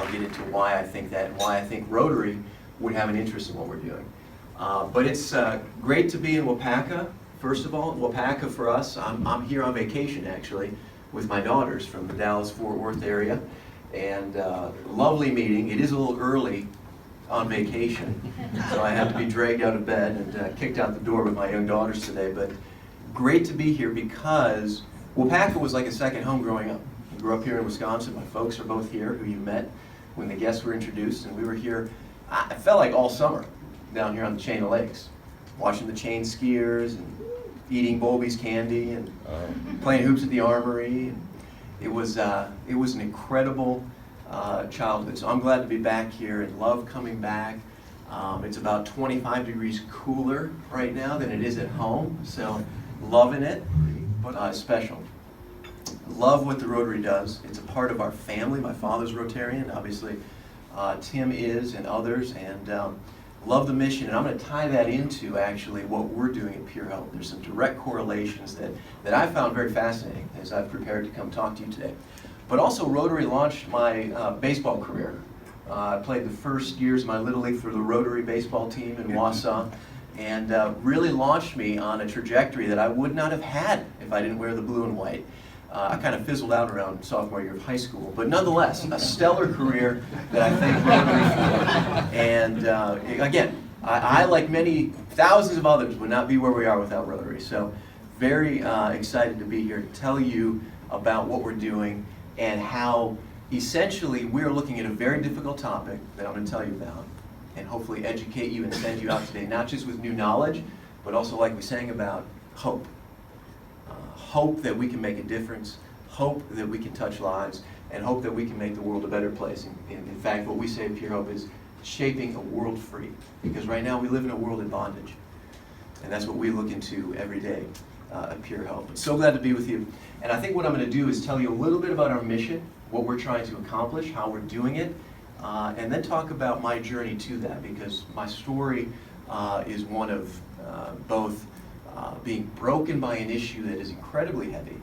I'll get into why I think that and why I think Rotary would have an interest in what we're doing. But it's great to be in Waupaca. First of all, Waupaca for us, I'm here on vacation actually with my daughters from the Dallas-Fort Worth area. And lovely meeting. It is a little early on vacation, so I have to be dragged out of bed and kicked out the door with my young daughters today. But great to be here because Waupaca was like a second home growing up. I grew up here in Wisconsin. My folks are both here, who you met when the guests were introduced, and we were here, I felt like all summer down here on the chain of lakes, watching the chain skiers and eating Bolby's candy and playing hoops at the Armory. And it was an incredible childhood. So I'm glad to be back here and love coming back. It's about 25 degrees cooler right now than it is at home, so loving it, but special. Love what the Rotary does. It's a part of our family. My father's Rotarian, obviously. Tim is, and others, and love the mission. And I'm going to tie that into actually what we're doing at PUREhope. There's some direct correlations that I found very fascinating as I've prepared to come talk to you today. But also Rotary launched my baseball career. I played the first years of my Little League for the Rotary baseball team in Wausau, and really launched me on a trajectory that I would not have had if I didn't wear the blue and white. I kind of fizzled out around sophomore year of high school, but nonetheless, a stellar career that I thank Rotary for. And again, I, like many thousands of others, would not be where we are without Rotary. So very excited to be here to tell you about what we're doing and how essentially we're looking at a very difficult topic that I'm going to tell you about and hopefully educate you and send you out today, not just with new knowledge, but also, like we sang about, hope. Hope that we can make a difference, hope that we can touch lives, and hope that we can make the world a better place. In fact, what we say at PUREhope is shaping a world free, because right now we live in a world in bondage, and that's what we look into every day at PUREhope. So glad to be with you. And I think what I'm going to do is tell you a little bit about our mission, what we're trying to accomplish, how we're doing it, and then talk about my journey to that, because my story is one of both being broken by an issue that is incredibly heavy,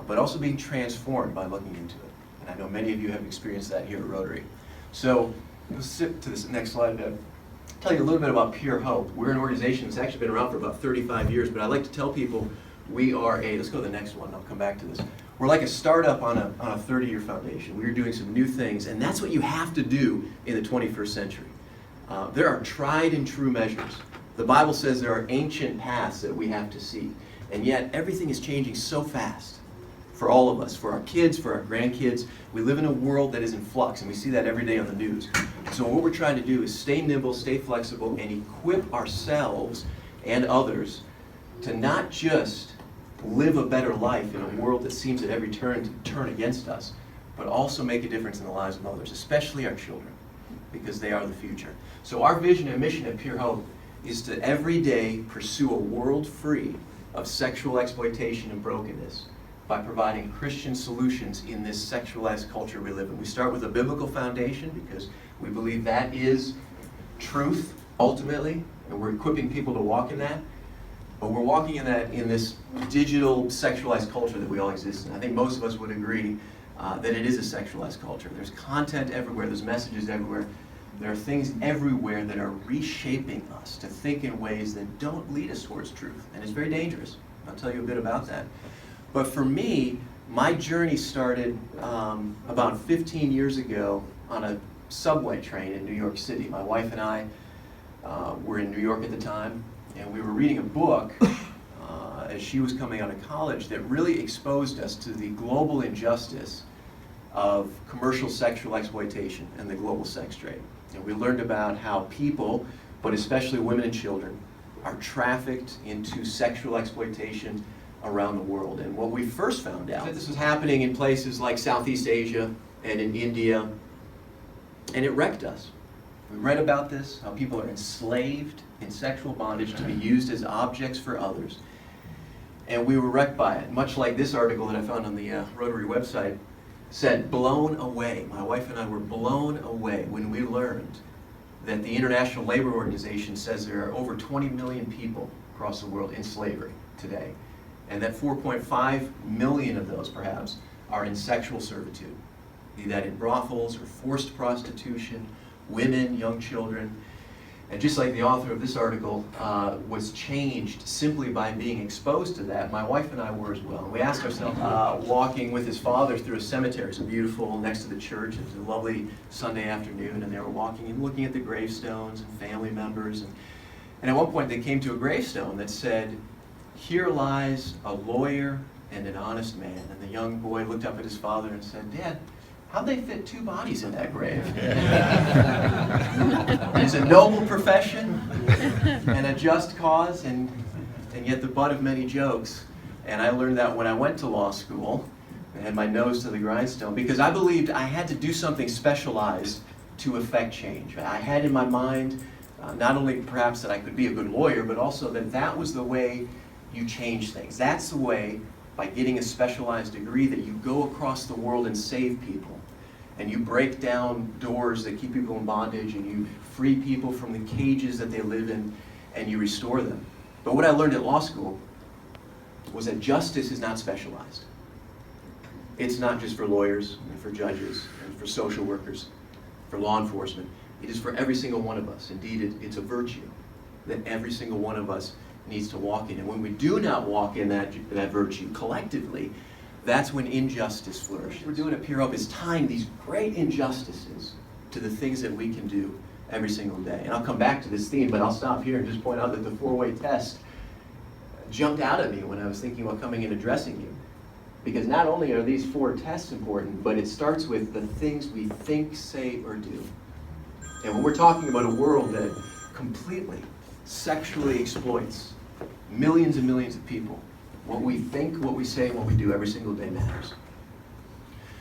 but also being transformed by looking into it. And I know many of you have experienced that here at Rotary. So let's skip to this next slide. I'll tell you a little bit about PUREhope. We're an organization that's actually been around for about 35 years, but I like to tell people we are let's go to the next one, I'll come back to this. We're like a startup on a 30-year foundation. We're doing some new things, and that's what you have to do in the 21st century. There are tried and true measures. The Bible says there are ancient paths that we have to seek, and yet everything is changing so fast for all of us, for our kids, for our grandkids. We live in a world that is in flux, and we see that every day on the news. So what we're trying to do is stay nimble, stay flexible, and equip ourselves and others to not just live a better life in a world that seems at every turn to turn against us, but also make a difference in the lives of others, especially our children, because they are the future. So our vision and mission at PUREhope is to every day pursue a world free of sexual exploitation and brokenness by providing Christian solutions in this sexualized culture we live in. We start with a biblical foundation because we believe that is truth ultimately, and we're equipping people to walk in that. But we're walking in that in this digital sexualized culture that we all exist in. I think most of us would agree that it is a sexualized culture. There's content everywhere, there's messages everywhere. There are things everywhere that are reshaping us to think in ways that don't lead us towards truth. And it's very dangerous. I'll tell you a bit about that. But for me, my journey started about 15 years ago on a subway train in New York City. My wife and I were in New York at the time, and we were reading a book as she was coming out of college that really exposed us to the global injustice of commercial sexual exploitation and the global sex trade. And we learned about how people, but especially women and children, are trafficked into sexual exploitation around the world. And what we first found out, that this was happening in places like Southeast Asia and in India, and it wrecked us. We read about this, how people are enslaved in sexual bondage to be used as objects for others. And we were wrecked by it, much like this article that I found on the Rotary website said, blown away. My wife and I were blown away when we learned that the International Labor Organization says there are over 20 million people across the world in slavery today, and that 4.5 million of those, perhaps, are in sexual servitude. be that in brothels or forced prostitution, women, young children. And just like the author of this article was changed simply by being exposed to that, my wife and I were as well. And we asked ourselves, walking with his father through a cemetery, it's beautiful, next to the church. It was a lovely Sunday afternoon, and they were walking and looking at the gravestones and family members. And at one point they came to a gravestone that said, "Here lies a lawyer and an honest man." And the young boy looked up at his father and said, "Dad, how'd they fit two bodies in that grave?" It's a noble profession and a just cause, and yet the butt of many jokes. And I learned that when I went to law school. I had my nose to the grindstone because I believed I had to do something specialized to affect change. I had in my mind not only perhaps that I could be a good lawyer, but also that that was the way you change things. That's the way, by getting a specialized degree, that you go across the world and save people. And you break down doors that keep people in bondage, and you free people from the cages that they live in, and you restore them. But what I learned at law school was that justice is not specialized. It's not just for lawyers and for judges and for social workers, for law enforcement. It is for every single one of us. Indeed, it's a virtue that every single one of us needs to walk in. And when we do not walk in that virtue collectively, that's when injustice flourishes. What we're doing at PUREhope is tying these great injustices to the things that we can do every single day. And I'll come back to this theme, but I'll stop here and just point out that the four-way test jumped out at me when I was thinking about coming and addressing you. Because not only are these four tests important, but it starts with the things we think, say, or do. And when we're talking about a world that completely sexually exploits millions and millions of people, what we think, what we say, and what we do every single day matters.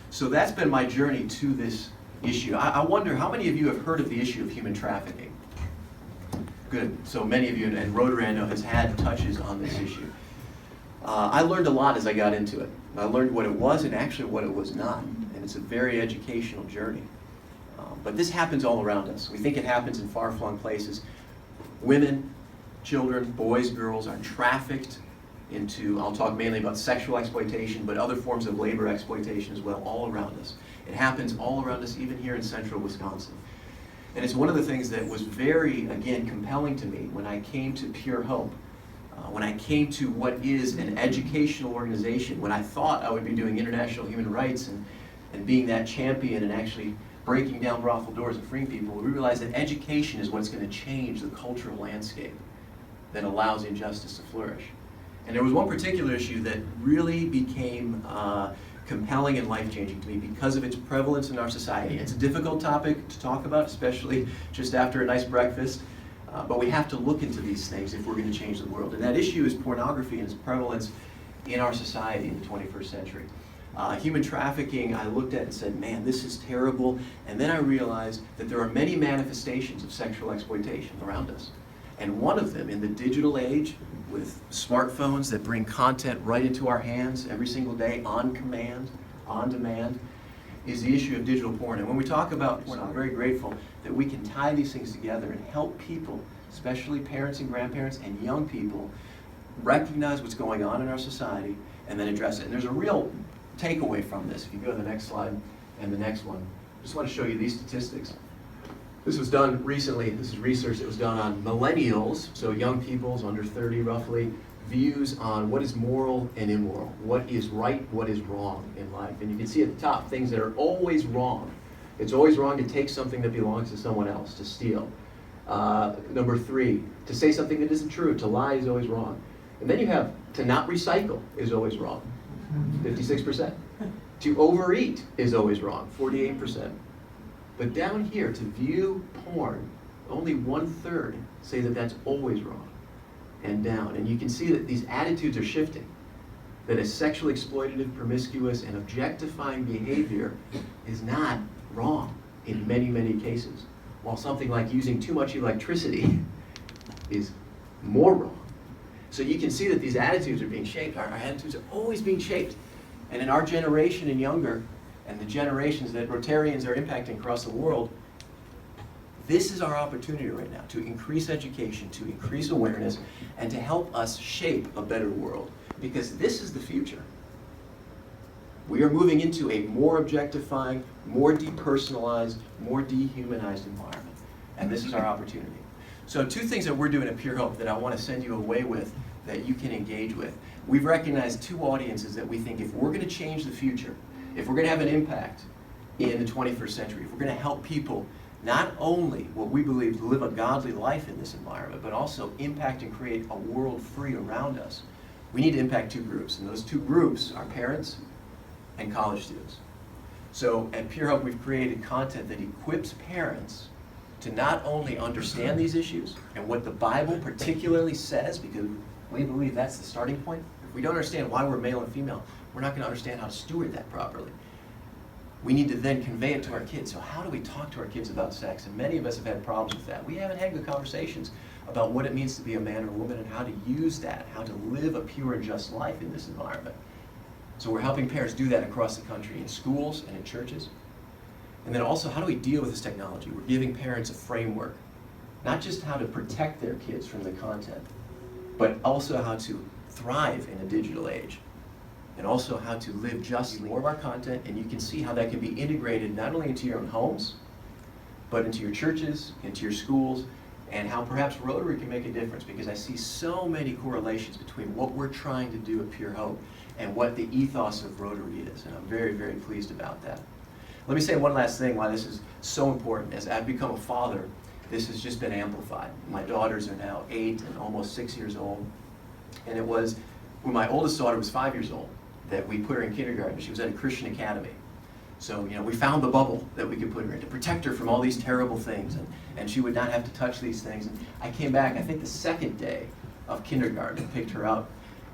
So that's been my journey to this issue. I wonder how many of you have heard of the issue of human trafficking? Good. So many of you, and Rotary, I know, has had touches on this issue. I learned a lot as I got into it. I learned what it was and actually what it was not. And it's a very educational journey. But this happens all around us. We think it happens in far-flung places. Women, children, boys, girls are trafficked into, I'll talk mainly about sexual exploitation, but other forms of labor exploitation as well, all around us. It happens all around us, even here in central Wisconsin. And it's one of the things that was very, again, compelling to me when I came to PUREhope, when I came to what is an educational organization, when I thought I would be doing international human rights and being that champion and actually breaking down brothel doors and freeing people. We realized that education is what's going to change the cultural landscape that allows injustice to flourish. And there was one particular issue that really became compelling and life-changing to me because of its prevalence in our society. It's a difficult topic to talk about, especially just after a nice breakfast, but we have to look into these things if we're going to change the world. And that issue is pornography and its prevalence in our society in the 21st century. Human trafficking, I looked at and said, man, this is terrible. And then I realized that there are many manifestations of sexual exploitation around us. And one of them, in the digital age, with smartphones that bring content right into our hands every single day, on command, on demand, is the issue of digital porn. And when we talk about porn, I'm very grateful that we can tie these things together and help people, especially parents and grandparents and young people, recognize what's going on in our society and then address it. And there's a real takeaway from this. If you go to the next slide and the next one, I just want to show you these statistics. This was done recently. This is research that was done on millennials, so young people's under 30 roughly, views on what is moral and immoral, what is right, what is wrong in life. And you can see at the top things that are always wrong. It's always wrong to take something that belongs to someone else, to steal. Number 3, to say something that isn't true, to lie is always wrong. And then you have to not recycle is always wrong, 56%. To overeat is always wrong, 48%. But down here, to view porn, only 1/3 say that that's always wrong, and down. And you can see that these attitudes are shifting, that a sexually exploitative, promiscuous, and objectifying behavior is not wrong in many, many cases, while something like using too much electricity is more wrong. So you can see that these attitudes are being shaped. Our attitudes are always being shaped. And in our generation and younger, and the generations that Rotarians are impacting across the world, this is our opportunity right now to increase education, to increase awareness, and to help us shape a better world. Because this is the future. We are moving into a more objectifying, more depersonalized, more dehumanized environment. And this is our opportunity. So 2 things that we're doing at PUREhope that I want to send you away with that you can engage with. We've recognized 2 audiences that we think if we're going to change the future, if we're going to have an impact in the 21st century, if we're going to help people not only what we believe live a godly life in this environment, but also impact and create a world free around us, we need to impact 2 groups. And those 2 groups are parents and college students. So at PUREhope, we've created content that equips parents to not only understand these issues and what the Bible particularly says, because we believe that's the starting point. If we don't understand why we're male and female, we're not going to understand how to steward that properly. We need to then convey it to our kids. So how do we talk to our kids about sex? And many of us have had problems with that. We haven't had good conversations about what it means to be a man or a woman and how to use that, how to live a pure and just life in this environment. So we're helping parents do that across the country, in schools and in churches. And then also, how do we deal with this technology? We're giving parents a framework, not just how to protect their kids from the content, but also how to thrive in a digital age, and also how to live justly. More of our content, and you can see how that can be integrated not only into your own homes, but into your churches, into your schools, and how perhaps Rotary can make a difference, because I see so many correlations between what we're trying to do at PUREhope and what the ethos of Rotary is, and I'm very, very pleased about that. Let me say one last thing why this is so important. As I've become a father, this has just been amplified. My daughters are now 8 and almost 6 years old, and it was when my oldest daughter was 5 years old that we put her in kindergarten. She was at a Christian academy. So, we found the bubble that we could put her in to protect her from all these terrible things, and she would not have to touch these things. And I came back, I think the 2nd day of kindergarten, and picked her up.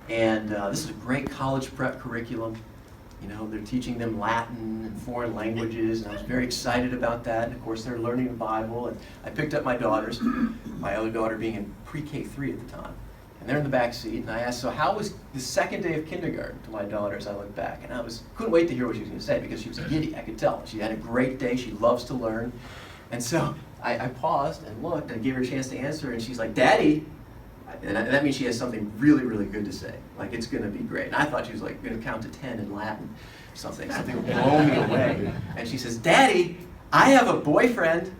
And this is a great college prep curriculum. They're teaching them Latin and foreign languages, and I was very excited about that. And of course, they're learning the Bible. And I picked up my daughters, my other daughter being in pre-K3 at the time. And they're in the back seat, and I asked, so how was the 2nd day of kindergarten to my daughter as I looked back? And I couldn't wait to hear what she was going to say, because she was giddy, I could tell. She had a great day, she loves to learn. And so I paused and looked and gave her a chance to answer, and she's like, Daddy, and that means she has something really, really good to say. Like, it's going to be great. And I thought she was like going to count to 10 in Latin, something would blow me away. And she says, Daddy, I have a boyfriend.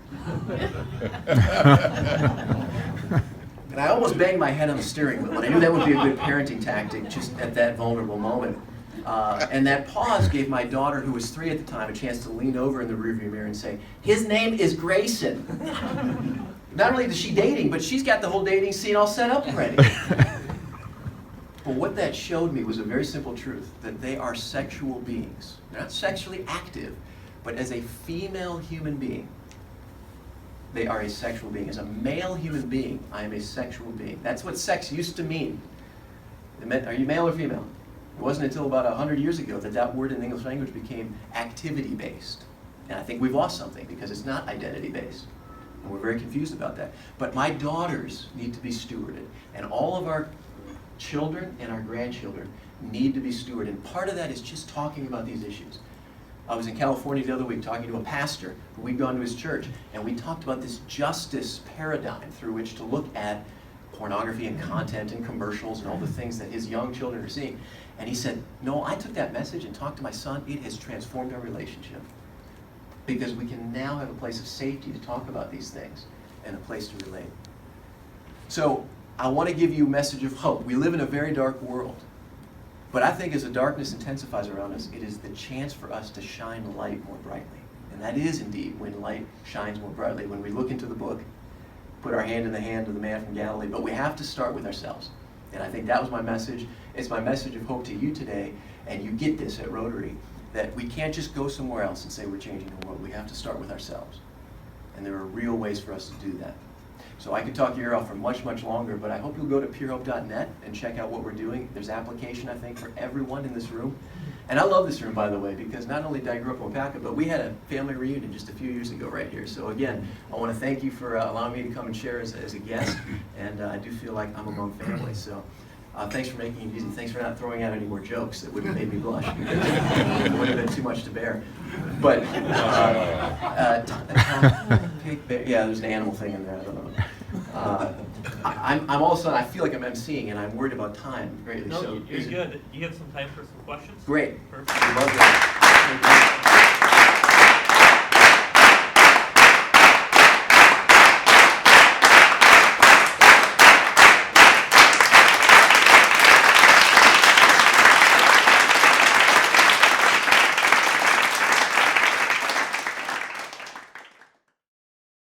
And I almost banged my head on the steering wheel, and I knew that would be a good parenting tactic just at that vulnerable moment. And that pause gave my daughter, who was 3 at the time, a chance to lean over in the rearview mirror and say, his name is Grayson. Not only is she dating, but she's got the whole dating scene all set up already. But what that showed me was a very simple truth, that they are sexual beings. They're not sexually active, but as a female human being, they are a sexual being. As a male human being, I am a sexual being. That's what sex used to mean. Are you male or female? It wasn't until about 100 years ago that that word in the English language became activity-based. And I think we've lost something because it's not identity-based. And we're very confused about that. But my daughters need to be stewarded. And all of our children and our grandchildren need to be stewarded. And part of that is just talking about these issues. I was in California the other week talking to a pastor who we'd gone to his church, and we talked about this justice paradigm through which to look at pornography and content and commercials and all the things that his young children are seeing. And he said, Noel, I took that message and talked to my son. It has transformed our relationship, because we can now have a place of safety to talk about these things and a place to relate. So I want to give you a message of hope. We live in a very dark world. But I think as the darkness intensifies around us, it is the chance for us to shine the light more brightly. And that is indeed when light shines more brightly, when we look into the book, put our hand in the hand of the man from Galilee. But we have to start with ourselves. And I think that was my message. It's my message of hope to you today, and you get this at Rotary, that we can't just go somewhere else and say we're changing the world. We have to start with ourselves. And there are real ways for us to do that. So I could talk your ear off for much, much longer, but I hope you'll go to purehope.net and check out what we're doing. There's application, I think, for everyone in this room. And I love this room, by the way, because not only did I grow up in Waupaca, but we had a family reunion just a few years ago right here. So again, I want to thank you for allowing me to come and share as a guest. And I do feel like I'm among family. So thanks for making it easy. Thanks for not throwing out any more jokes that would have made me blush, because it would have been too much to bear. But yeah, there's an animal thing in there. I don't know. I'm all of a sudden, I feel like I'm emceeing, and I'm worried about time greatly. No, So you're good. Do you have some time for some questions? Great. Perfect. I love that. Thank you.